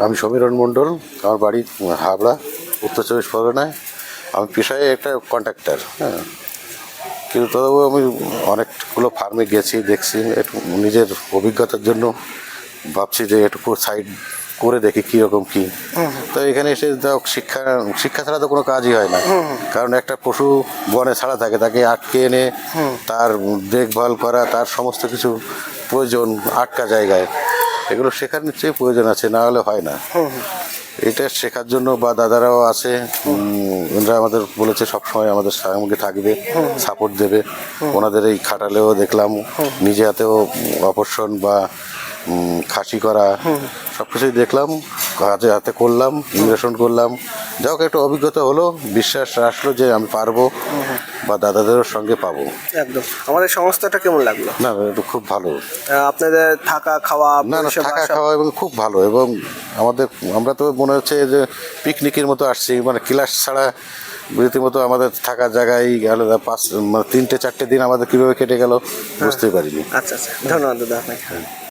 আমি সমীরণ মণ্ডল, আমার বাড়ি হাবড়া, উত্তর চব্বিশ পরগনায়। আমি পেশায় একটা কন্ট্রাক্টর, হ্যাঁ। কিন্তু তবু আমি অনেকগুলো ফার্মে গেছি, দেখছি, একটু নিজের অভিজ্ঞতার জন্য ভাবছি যে একটু সাইড করে দেখি কীরকম কী। তো এখানে এসে শিক্ষা শিক্ষা ছাড়া তো কোনো কাজই হয় না। কারণ একটা পশু বনে ছাড়া থাকে, তাকে আটকে এনে তার দেখভাল করা, তার সমস্ত কিছু প্রয়োজন আটকা জায়গায়, এগুলো শেখার নিশ্চয়ই প্রয়োজন আছে, না হলে হয় না। এটা শেখার জন্য বা দাদারাও আছে, ওনারা আমাদের বলেছে সবসময় আমাদের সঙ্গে থাকবে, সাপোর্ট দেবে। ওনাদের এই খাটালেও দেখলাম নিজে হাতেও অপারেশন বা খাসি করা সব কিছুই দেখলাম, কাজে হাতে করলাম, ইঞ্জেকশন করলাম। যাই হোক, একটা অভিজ্ঞতা হলো, বিশ্বাস আসলো যে আমি পারবো বা দাদাদেরও সঙ্গে পাবো। একদম। আমাদের সংস্থাটা কেমন লাগলো? না, এটা খুব ভালো। আপনাদের থাকা খাওয়া না না, পরিষেবা থাকা সব? খাওয়া এবং খুব ভালো। এবং আমরা তো মনে হচ্ছে যে পিকনিকের মতো আসছি, মানে ক্লাস ছাড়া রীতিমতো আমাদের থাকার জায়গায় গেল 3-4 দিন আমাদের কীভাবে কেটে গেল বুঝতেই পারিনি। আচ্ছা আচ্ছা, ধন্যবাদ দাদা আপনাকে।